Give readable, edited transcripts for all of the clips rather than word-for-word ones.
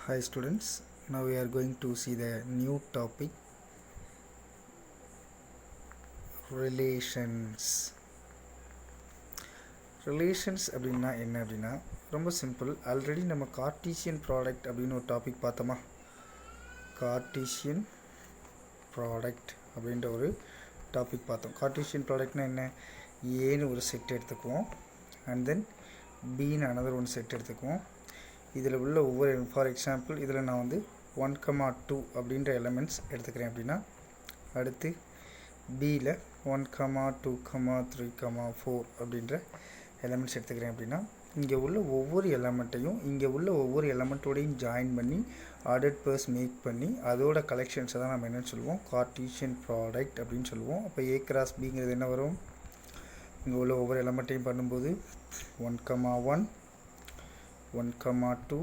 Hi students, now we are going to see the new topic relations. Relations அப்படின்னா என்ன அப்படின்னா ரொம்ப simple. Already நம்ம கார்ட்டீசியன் ப்ராடக்ட் அப்படின்னு ஒரு டாபிக் பார்த்தோமா. கார்ட்டீசியன் ப்ராடக்ட் அப்படின்ற ஒரு டாபிக் பார்த்தோம். கார்ட்டீசியன் ப்ராடக்ட்னா என்ன? ஏன்னு ஒரு செட் எடுத்துக்குவோம், and then pin another one set எடுத்துக்குவோம். இதில் உள்ள ஒவ்வொரு, ஃபார் எக்ஸாம்பிள் இதில் நான் வந்து 1,2 அப்படின்ற எலமெண்ட்ஸ் எடுத்துக்கிறேன் அப்படின்னா, அடுத்து பியில் 1,2, 3,4 அப்படின்ற எலமெண்ட்ஸ் எடுத்துக்கிறேன் அப்படின்னா, இங்கே உள்ள ஒவ்வொரு எலமெண்ட்டையும் இங்கே உள்ள ஒவ்வொரு எலமெண்ட்டோடையும் ஜாயின் பண்ணி ஆர்டர்ட் பேர்ஸ் மேக் பண்ணி அதோட கலெக்ஷன்ஸை தான் நம்ம என்னென்னு சொல்லுவோம், கார்ட்டீசியன் ப்ராடக்ட் அப்படின்னு சொல்லுவோம். அப்போ ஏ கிராஸ் பிங்கிறது என்ன வரும்? இங்கே உள்ள ஒவ்வொரு எலமெண்ட்டையும் பண்ணும்போது 1,1, 1,2,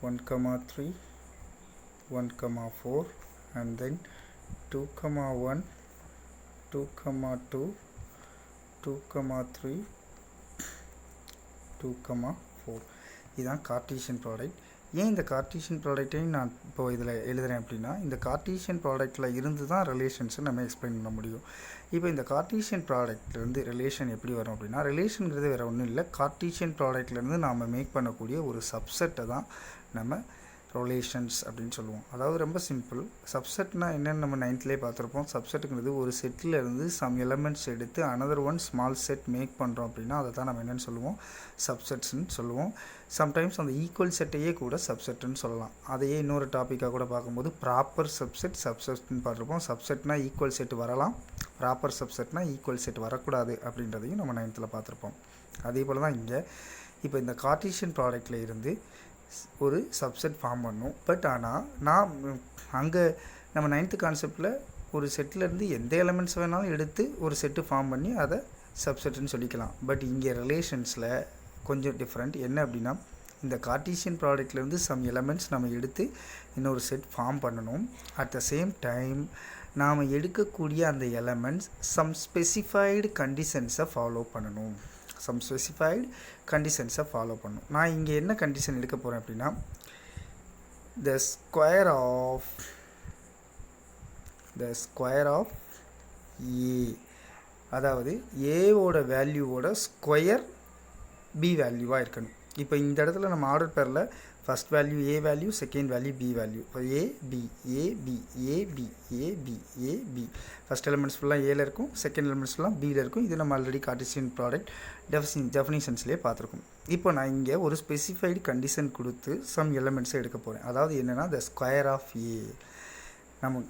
1,3, 1,4 and then 2,1, 2,2, 2,3, 2,4. இதுதான் கார்ட்டீசியன் ப்ராடக்ட். ஏன் இந்த கார்ட்டீசியன் ப்ராடக்ட்டையும் நான் இப்போ இதில் எழுதுகிறேன் அப்படின்னா, இந்த கார்ட்டீசியன் ப்ராடக்டில் இருந்து தான் ரிலேஷன்ஸை நம்ம எக்ஸ்பிளைன் பண்ண முடியும். இப்போ இந்த கார்ட்டீசியன் ப்ராடக்ட்லேருந்து ரிலேஷன் எப்படி வரும் அப்படின்னா, ரிலேஷனுங்கிறது வேறு ஒன்றும் இல்லை, கார்ட்டீசியன் ப்ராடக்ட்லேருந்து நாம் மேக் பண்ணக்கூடிய ஒரு சப்செட்டை தான் நம்ம ரிலேஷன்ஸ் அப்படின்னு சொல்லுவோம். அதாவது ரொம்ப சிம்பிள். சப்செட்னால் என்னென்னு நம்ம 9th பார்த்துருப்போம். சப்செட்டுங்கிறது ஒரு செட்டில் இருந்து சம் எலமெண்ட்ஸ் எடுத்து another one small set make பண்ணுறோம் அப்படின்னா அதை தான் நம்ம என்னென்னு சொல்லுவோம், சப்செட்ஸ்ன்னு சொல்லுவோம். சம்டைம்ஸ் அந்த ஈக்குவல் செட்டையே கூட சப்செட்டுன்னு சொல்லலாம். அதையே இன்னொரு டாப்பிக்காக கூட பார்க்கும்போது ப்ராப்பர் சப்செட், சப்செட்னு பார்த்துருப்போம். சப்செட்னா ஈக்குவல் செட் வரலாம், ப்ராப்பர் சப்செட்னா ஈக்குவல் செட் வரக்கூடாது அப்படின்றதையும் நம்ம 9th பார்த்துருப்போம். அதே போல் தான் இங்கே இப்போ இந்த கார்ட்டீசியன் ப்ராடக்டில் இருந்து ஒரு சப்செட் ஃபார்ம் பண்ணும். பட் ஆனால் நான் அங்கே நம்ம 9th கான்செப்டில் ஒரு செட்டிலேருந்து எந்த எலமெண்ட்ஸ் வேணாலும் எடுத்து ஒரு செட்டு ஃபார்ம் பண்ணி அதை சப்செட்டுன்னு சொல்லிக்கலாம். பட் இங்கே ரிலேஷன்ஸில் கொஞ்சம் டிஃப்ரெண்ட். என்ன அப்படின்னா, இந்த கார்ட்டீசியன் ப்ராடக்ட்லேருந்து சம் எலமெண்ட்ஸ் நம்ம எடுத்து இன்னொரு செட் ஃபார்ம் பண்ணணும். அட் த சேம் டைம் நாம் எடுக்கக்கூடிய அந்த எலமெண்ட்ஸ் சம் ஸ்பெசிஃபைடு கண்டிஷன்ஸை ஃபாலோ பண்ணணும். சம் ஸ்பெசிஃபைடு கண்டிஷன்ஸை ஃபாலோ பண்ணும். நான் இங்கே என்ன கண்டிஷன் எடுக்க போகிறேன் அப்படின்னா, த ஸ்கொயர் ஆஃப் ஏ, அதாவது ஏவோட வேல்யூவோட ஸ்கொயர் பி வேல்யூவாக இருக்கணும். இப்போ இந்த இடத்துல நம்ம ஆர்டர் பேரில் first value A value, second value B value. இப்போ AB AB AB AB AB first elements ஃபுல்லாக ஏல இருக்கும், செகண்ட் எலிமெண்ட்ஸ் ஃபுல்லாக பியில் இருக்கும். இது நம்ம ஆல்ரெடி கார்ட்டீசியன் ப்ராடக்ட் டெஃபினிஷன்ஸ்லேயே பார்த்துருக்கோம். இப்போ நான் இங்கே ஒரு ஸ்பெசிஃபைடு கண்டிஷன் கொடுத்து சம் எலிமெண்ட்ஸை எடுக்க போகிறேன். அதாவது என்னென்னா, த ஸ்கொயர் ஆஃப் ஏ. நம்ம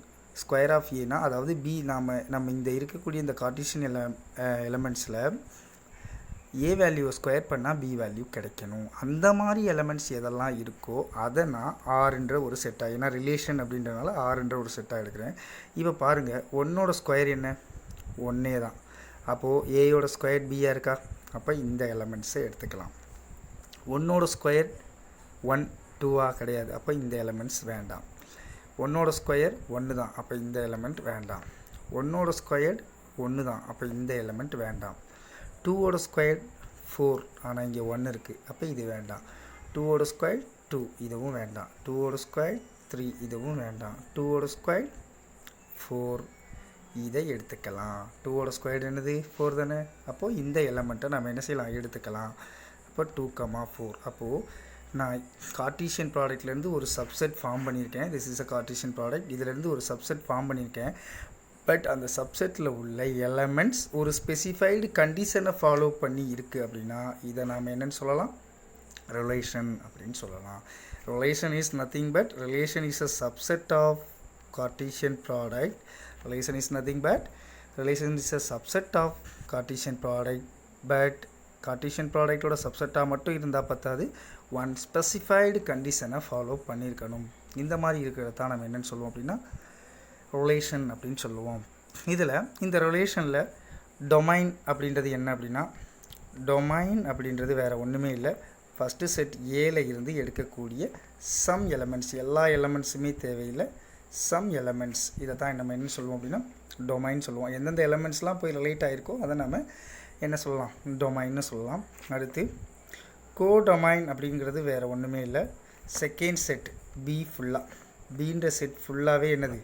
ஸ்கொயர் ஆஃப் ஏனா அதாவது பி, நம்ம இந்த இருக்கக்கூடிய இந்த கார்ட்டீசியன் எலிமெண்ட்ஸில் ஏ வேல்யூவை ஸ்கொயர் பண்ணால் பி வேல்யூ கிடைக்கணும். அந்த மாதிரி எலமெண்ட்ஸ் எதெல்லாம் இருக்கோ அதை நான் ஆறுன்ற ஒரு செட்டாக, ஏன்னா ரிலேஷன் அப்படின்றனால ஆறுன்ற ஒரு செட்டாக எடுக்கிறேன். இப்போ பாருங்கள், ஒன்னோட ஸ்கொயர் என்ன? ஒன்னே தான். அப்போது ஏயோட ஸ்கொயர் பியாக இருக்கா? அப்போ இந்த எலமெண்ட்ஸை எடுத்துக்கலாம். ஒன்னோட ஸ்கொயர் 1, 2 கிடையாது. அப்போ இந்த எலமெண்ட்ஸ் வேண்டாம். ஒன்னோட ஸ்கொயர் 1 தான். அப்போ இந்த எலமெண்ட் வேண்டாம். ஒன்னோட ஸ்கொயர் 1 தான். அப்போ இந்த எலமெண்ட் வேண்டாம். 2ஓட ஸ்கொயர் 4, ஆனால் இங்கே 1 இருக்குது. அப்போ இது வேண்டாம். 2ஓட ஸ்கொயர் 2, இதுவும் வேண்டாம். 2ஓட ஸ்கொயர் 3, இதுவும் வேண்டாம். 2ஓட ஸ்கொயர் 4, இதை எடுத்துக்கலாம். 2ஓட ஸ்கொயர் என்னது? 4 தானே. அப்போது இந்த எலமெண்ட்டை நம்ம என்ன செய்யலாம், எடுத்துக்கலாம். அப்போ 2,4. அப்போது நான் கார்ட்டீசியன் ப்ராடக்ட்லேருந்து ஒரு சப்செட் ஃபார்ம் பண்ணியிருக்கேன். This is a Cartesian product. இதிலேருந்து ஒரு சப்செட் ஃபார்ம் பண்ணியிருக்கேன். பட் அந்த சப்செட்டில் உள்ள எலமெண்ட்ஸ் ஒரு ஸ்பெசிஃபைடு கண்டிஷனை ஃபாலோ பண்ணி இருக்குது அப்படின்னா இதை நாம் என்னென்னு சொல்லலாம், ரிலேஷன் அப்படின்னு சொல்லலாம். Relation is nothing but, relation is a subset of Cartesian product. Relation is nothing but, relation is a subset of Cartesian product. But Cartesian ப்ராடக்டோட சப்செட்டாக மட்டும் இருந்தால் பத்தாது, ஒன் ஸ்பெசிஃபைடு கண்டிஷனை ஃபாலோ பண்ணியிருக்கணும். இந்த மாதிரி இருக்கிறத தான் நம்ம என்னென்னு சொல்லுவோம் அப்படின்னா ரிலேஷன் அப்படின்னு சொல்லுவோம். இதில் இந்த ரிலேஷனில் டொமைன் அப்படின்றது என்ன அப்படின்னா, டொமைன் அப்படின்றது வேறு ஒன்றுமே இல்லை, ஃபஸ்ட்டு செட் ஏல இருந்து எடுக்கக்கூடிய சம் எலமெண்ட்ஸ். எல்லா எலமெண்ட்ஸுமே தேவையில்லை, சம் எலமெண்ட்ஸ். இதை தான் நம்ம என்ன சொல்லுவோம் அப்படின்னா டொமைன் சொல்லுவோம். எந்தெந்த எலமெண்ட்ஸ்லாம் போய் ரிலேட் ஆகிருக்கோ அதை நம்ம என்ன சொல்லலாம், டொமைன்னு சொல்லலாம். அடுத்து கோடொமைன் அப்படிங்கிறது வேறு ஒன்றுமே இல்லை, செகண்ட் செட் பி ஃபுல்லாக, பீன்ற செட் ஃபுல்லாகவே என்னது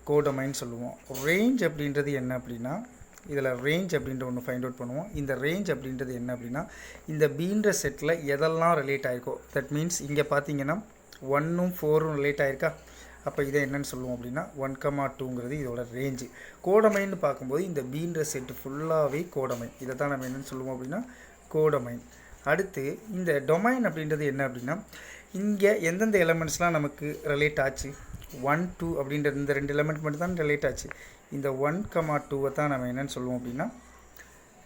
கோடொமைன் சொல்லுவோம். ரேஞ்ச் அப்படின்றது என்ன அப்படின்னா, இதில் ரேஞ்ச் அப்படின்ற ஒன்று ஃபைண்ட் அவுட் பண்ணுவோம். இந்த ரேஞ்ச் அப்படின்றது என்ன அப்படின்னா, இந்த பீன்ற செட்டில் எதெல்லாம் ரிலேட் ஆகிருக்கோ, தட் மீன்ஸ் இங்கே பார்த்தீங்கன்னா 1ம் 4ம் ரிலேட் ஆகிருக்கா, அப்போ இதை என்னென்னு சொல்லுவோம் அப்படின்னா 1,2ங்கிறது இதோட ரேஞ்சு. கோடமைன்னு பார்க்கும்போது இந்த பீன்ற செட்டு ஃபுல்லாகவே கோடமைன், இதை தான் நம்ம என்னென்னு சொல்லுவோம் அப்படின்னா கோடமைன். அடுத்து இந்த டொமைன் அப்படின்றது என்ன அப்படின்னா, இங்கே எந்தெந்த எலமெண்ட்ஸ்லாம் நமக்கு ரிலேட் ஆச்சு, 1, 2 அப்படின்ற இந்த 2 எலமெண்ட் மட்டும் தான் ரிலேட் ஆச்சு. இந்த 1,2 தான் நம்ம என்னென்னு சொல்லுவோம் அப்படின்னா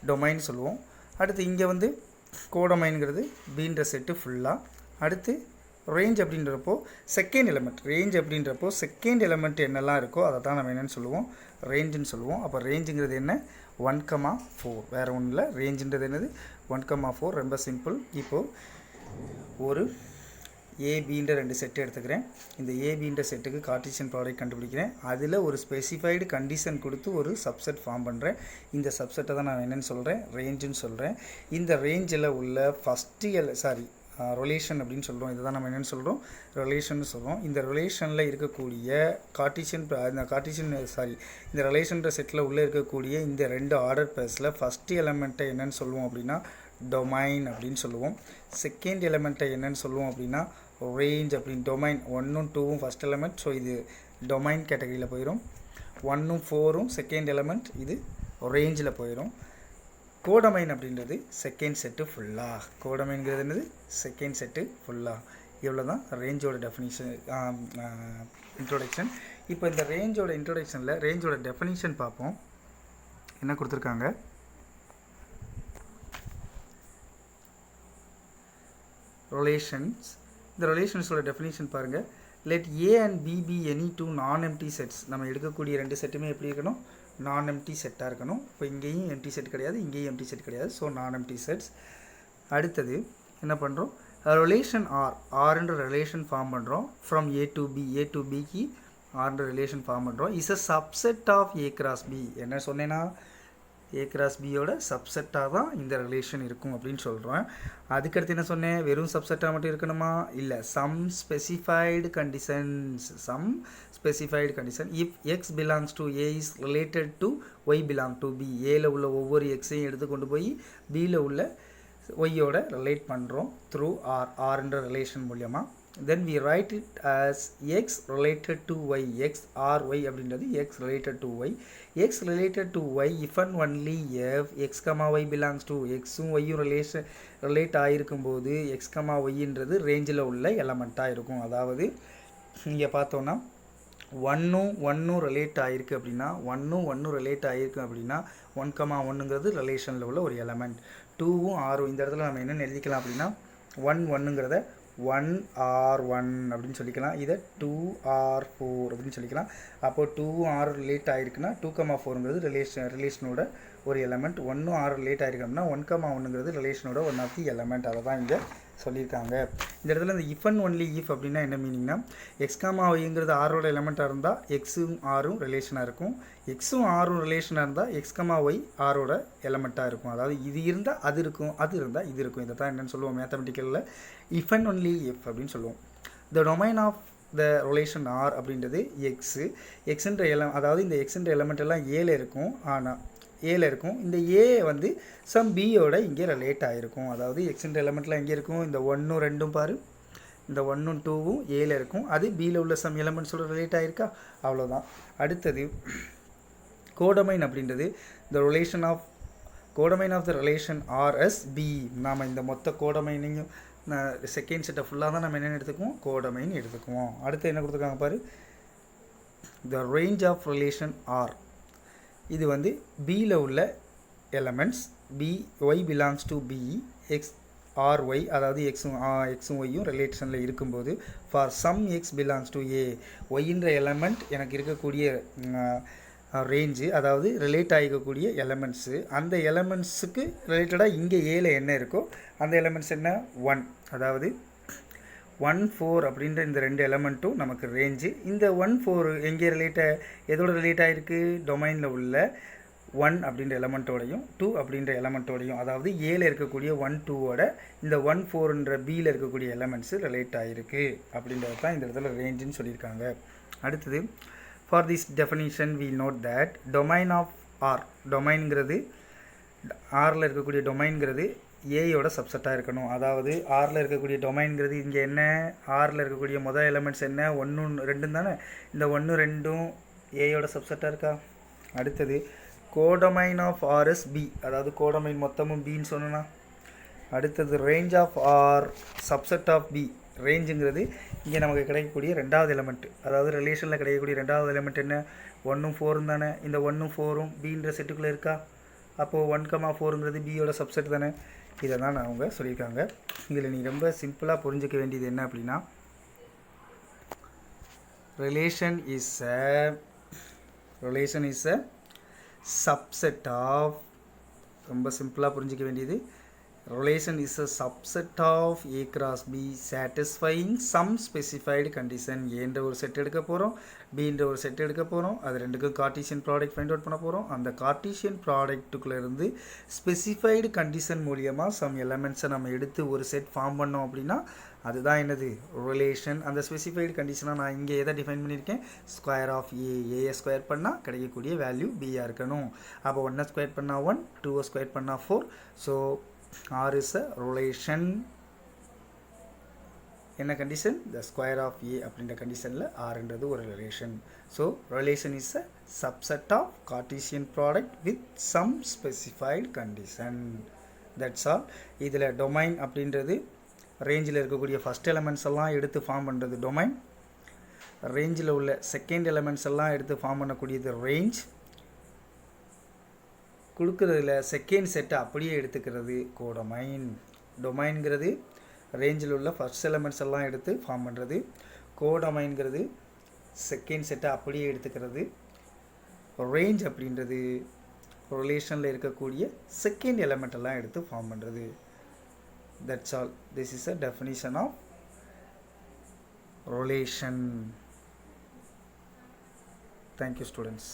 டொமைன் சொல்லுவோம். அடுத்து இங்கே வந்து கோடொமைன்கிறது பீன்ற செட்டு ஃபுல்லாக. அடுத்து ரேஞ்ச் அப்படின்றப்போ செகண்ட் எலமெண்ட், ரேஞ்ச் அப்படின்றப்போ செகண்ட் எலமெண்ட் என்னெல்லாம் இருக்கோ அதை தான் நம்ம என்னென்னு சொல்லுவோம் ரேஞ்சுன்னு சொல்லுவோம். அப்போ ரேஞ்சுங்கிறது என்ன 1,4, வேறு ஒன்றும் இல்லை. ரேஞ்சுன்றது என்னது 1,4, ரொம்ப சிம்பிள். இப்போது ஒரு ஏபின்ற 2 செட்டு எடுத்துக்கிறேன். இந்த ஏபின்ற செட்டுக்கு கார்ட்டீசியன் ப்ராடக்ட் கண்டுபிடிக்கிறேன். அதில் ஒரு ஸ்பெசிஃபைடு கண்டிஷன் கொடுத்து ஒரு சப்செட் ஃபார்ம் பண்ணுறேன். இந்த சப்செட்டை தான் நான் என்னென்னு சொல்கிறேன் ரேஞ்சுன்னு சொல்கிறேன். இந்த ரேஞ்சில் உள்ள ஃபஸ்ட்டு ரிலேஷன் அப்படின்னு சொல்கிறோம். இதை தான் நம்ம என்னென்னு சொல்கிறோம் ரிலேஷன் சொல்கிறோம். இந்த ரிலேஷனில் இருக்கக்கூடிய இந்த ரிலேஷன்ற செட்டில் உள்ளே இருக்கக்கூடிய இந்த 2 ஆர்டர் பேஸில் ஃபஸ்ட்டு எலமெண்ட்டை என்னென்னு சொல்லுவோம் அப்படின்னா டொமைன் அப்படின்னு சொல்லுவோம். செகண்ட் எலமெண்ட்டை என்னென்னு சொல்லுவோம் அப்படின்னா ரேஞ்ச் அப்படின்னு. டொமைன் 1ம் 2ம் ஃபஸ்ட் எலமெண்ட், ஸோ இது டொமைன் கேட்டகரியில் போயிடும். 1ம் 4ம் செகண்ட் எலமெண்ட், இது ரேஞ்சில் போயிடும். கோடமைன் அப்படின்றது செகண்ட் செட்டு ஃபுல்லாக, கோடமைன்கிறது என்னது செகண்ட் செட்டு ஃபுல்லாக. இவ்வளோ தான் ரேஞ்சோட டெஃபினிஷன் இன்ட்ரோடக்ஷன். இப்போ இந்த ரேஞ்சோட இன்ட்ரோடக்ஷனில் ரேஞ்சோட டெஃபினிஷன் பார்ப்போம். என்ன கொடுத்துருக்காங்க, ரிலேஷன்ஸ். இந்த ரிலேஷன்ஸோட டெஃபினிஷன் பாருங்கள். Let A and B be any two non empty sets. நம்ம எடுக்கக்கூடிய 2 செட்டுமே எப்படி இருக்கணும் நான் எம்டி செட்டாக இருக்கணும். இப்போ இங்கேயும் எம்டி செட் கிடையாது, இங்கேயும் எம்டி செட் கிடையாது, ஸோ நான் எம்டி செட்ஸ். அடுத்தது என்ன பண்ணுறோம், ரிலேஷன் ஆர்ன்ற ரிலேஷன் ஃபார்ம் பண்ணுறோம். From A to B, A to பிக்கு ஆர்ன்ற ரிலேஷன் ஃபார்ம் பண்ணுறோம். Is a subset of A cross B. என்ன சொன்னேன்னா ஏ கிராஸ் பியோட சப்செட்டாக தான் இந்த ரிலேஷன் இருக்கும் அப்படின்னு சொல்கிறேன். அதுக்கடுத்து என்ன சொன்னேன், வெறும் சப்செட்டாக மட்டும் இருக்கணுமா, இல்லை, some specified conditions. If x belongs to A is related to y belong to B. ஏல உள்ள ஒவ்வொரு எக்ஸையும் எடுத்து கொண்டு போய் பியில் உள்ள ஒய்யோட ரிலேட் பண்ணுறோம் த்ரூ ஆர்ன்ற ரிலேஷன் மூலியமாக. then we write it as x related to y. x or y அப்படின்றது x related to y. x related to y if and only if x, y belongs to xும் yயும் relate ஆகிருக்கும்போது x, yன்றது ரேஞ்சில் உள்ள எலமெண்ட்டாக இருக்கும். அதாவது இங்கே பார்த்தோன்னா 1ம் ரிலேட் ஆகிருக்கு அப்படின்னா 1ம் ரிலேட் ஆகிருக்கு அப்படின்னா 1,1ங்கிறது ரிலேஷனில் உள்ள ஒரு எலமெண்ட். 2ம் 6ம் இந்த இடத்துல நம்ம என்னென்னு எழுதிக்கலாம் அப்படின்னா 1,1ங்கிறத 1R1 அப்படின்னு சொல்லிக்கலாம். இதை 2R4 அப்படின்னு சொல்லிக்கலாம். அப்போது 2ம் 6 ரிலேட் ஆகிருக்குன்னா 2,4ங்கிறது ரிலேஷனோட ஒரு எலமெண்ட். 1ம் 6 ரிலேட் ஆகிருக்கோம்னா 1,1ங்கிறது ரிலேஷனோட ஒன் ஆஃப் தி எலமெண்ட். அதை தான் இங்கே சொல்லியிருக்காங்க. இந்த இடத்துல இந்த இஃப் அண்ட் ஒன்லி இஃப் அப்படின்னா என்ன மீனிங்னா, ஒய்ங்கிறது ஆரோட எலமெண்ட்டாக இருந்தால் எக்ஸும் ஆரும் ரிலேஷனாக இருக்கும், எக்ஸும் ஆரும் ரிலேஷனாக இருந்தால் ஒய் ஆரோட எலமெண்ட்டாக இருக்கும். அதாவது இது இருந்தால் அது இருக்கும், அது இருந்தால் இது இருக்கும். இதை தான் என்னென்னு சொல்லுவோம் மேத்தமெட்டிக்கலில் இஃப் அண்ட் ஒன்லி இஃப் அப்படின்னு சொல்லுவோம். The domain of the relation R அப்படின்றது எக்ஸுன்ற அதாவது இந்த எக்ஸுன்ற எலமெண்ட் எல்லாம் ஏல இருக்கும். ஆனால் ஏல இருக்கும். இந்த ஏ வந்து சம் பியோட இங்கே ரிலேட் ஆகிருக்கும். அதாவது எக்ஸுன்ற எலமெண்ட்லாம் எங்கே இருக்கும், இந்த 1ம் 2ம் பாரு, இந்த 1ம் 2ம் ஏல இருக்கும். அது பியில் உள்ள சம் எலமெண்ட்ஸோட ரிலேட் ஆகிருக்கா, அவ்வளோதான். அடுத்தது கோடமைன் அப்படின்றது codomain of the relation R is B. நாம் இந்த மொத்த கோடமைனையும் செகண்ட் செட்டை ஃபுல்லாக தான் நம்ம என்னென்னு எடுத்துக்குவோம் கோடமைன் எடுத்துக்குவோம். அடுத்து என்ன கொடுத்துருக்காங்க பாரு, the range of relation R. இது வந்து பியில் உள்ள elements B, Y belongs to B, X R Y, அதாவது எக்ஸும் ஒய்யும் ரிலேஷனில் இருக்கும்போது for some X belongs to A, ஒய்ன்ற எலமெண்ட் எனக்கு இருக்கக்கூடிய ரேஞ்சு, அதாவது ரிலேட் ஆகிக்கக்கூடிய எலமெண்ட்ஸு, அந்த எலமெண்ட்ஸுக்கு ரிலேட்டடாக இங்கே ஏல என்ன இருக்கோ அந்த எலமெண்ட்ஸ் என்ன 1, அதாவது 1, 4 அப்படின்ற இந்த 2 எலமெண்ட்டும் நமக்கு ரேஞ்சு. இந்த 1, 4 எங்கே எதோட ரிலேட் ஆகிருக்கு, டொமைனில் உள்ள 1 அப்படின்ற எலமெண்ட்டோடையும் 2 அப்படின்ற எலமெண்ட்டோடையும், அதாவது ஏல இருக்கக்கூடிய 1 2ஓட இந்த 1 4ன்ற பியில் இருக்கக்கூடிய எலமெண்ட்ஸு ரிலேட் ஆகிருக்கு அப்படின்றது தான் இந்த இடத்துல ரேஞ்சுன்னு சொல்லியிருக்காங்க. அடுத்தது, for this definition we note that domain of R, டொமைன்ங்கிறது ஆரில் இருக்கக்கூடிய டொமைன்ங்கிறது ஏயோட சப்செட்டாக இருக்கணும். அதாவது ஆரில் இருக்கக்கூடிய டொமைன்ங்கிறது இங்கே என்ன, ஆரில் இருக்கக்கூடிய முதல் எலமெண்ட்ஸ் என்ன, 1 2 தானே, இந்த 1 2ம் ஏயோட சப்செட்டாக இருக்கா. அடுத்தது, கோடொமைன் ஆஃப் ஆர்எஸ் பி, அதாவது கோடொமைன் மொத்தமும் பின்னு சொன்னா. அடுத்தது, range of R subset of B, ரேஞ்சுங்கிறது இங்கே நமக்கு கிடைக்கக்கூடிய ரெண்டாவது எலமெண்ட், அதாவது ரிலேஷனில் கிடைக்கக்கூடிய ரெண்டாவது எலமெண்ட் என்ன, 1 4 தானே, இந்த 1 4ம் பின்ற செட்டுக்குள்ளே இருக்கா. அப்போது 1 4ங்கிறது பியோட சப்செட் தானே. இதை தான் அவங்க சொல்லியிருக்காங்க. இதில் நீ ரொம்ப சிம்பிளாக புரிஞ்சிக்க வேண்டியது என்ன அப்படின்னா, relation is a subset of, ரொம்ப சிம்பிளாக புரிஞ்சிக்க வேண்டியது, relation is a subset of A cross B satisfying some specified condition. ஏன்ற ஒரு செட் எடுக்க போகிறோம், பின்ற ஒரு செட் எடுக்க போகிறோம், அது ரெண்டுக்கும் கார்ட்டீசியன் ப்ராடக்ட் ஃபைண்ட் அவுட் பண்ண போகிறோம். அந்த கார்ட்டீசியன் ப்ராடக்ட்டுக்குள்ளேருந்து ஸ்பெசிஃபைடு கண்டிஷன் மூலியமாக சம் எலமெண்ட்ஸை நம்ம எடுத்து ஒரு செட் ஃபார்ம் பண்ணோம் அப்படின்னா அதுதான் என்னது, ரிலேஷன். அந்த ஸ்பெசிஃபைடு கண்டிஷனாக நான் இங்கே எதை டிஃபைன் பண்ணியிருக்கேன், ஸ்கொயர் ஆஃப் ஏயை ஸ்கொயர் பண்ணால் கிடைக்கக்கூடிய வேல்யூ பியாக இருக்கணும். அப்போ 1 ஸ்கொயர் பண்ணால் 1, 2 ஸ்கொயர் பண்ணால் 4. So R is a relation. என்ன condition, the square of A அப்படின்ற கண்டிஷனில் Rன்றது ஒரு relation. So relation is a subset of Cartesian product with some specified condition. That's all. இதில் டொமைன் அப்படின்றது ரேஞ்சில் இருக்கக்கூடிய ஃபஸ்ட் எலமெண்ட்ஸ் எல்லாம் எடுத்து ஃபார்ம் பண்ணுறது டொமைன், ரேஞ்சில் உள்ள செகண்ட் எலமெண்ட்ஸ் எல்லாம் எடுத்து ஃபார்ம் பண்ணக்கூடியது ரேஞ்ச், கொடுக்குறதுல செகண்ட் செட்டை அப்படியே எடுத்துக்கிறது கோடொமைன். டொமைன்ங்கிறது ரேஞ்சில் உள்ள ஃபர்ஸ்ட் எலமெண்ட்ஸ் எல்லாம் எடுத்து ஃபார்ம் பண்ணுறது, கோடொமைன்ங்கிறது செகண்ட் செட்டை அப்படியே எடுத்துக்கிறது, ரேஞ்ச் அப்படின்றது ரிலேஷனில் இருக்கக்கூடிய செகண்ட் எலமெண்ட் எல்லாம் எடுத்து ஃபார்ம் பண்ணுறது. That's all. This is a definition of relation. Thank you, students.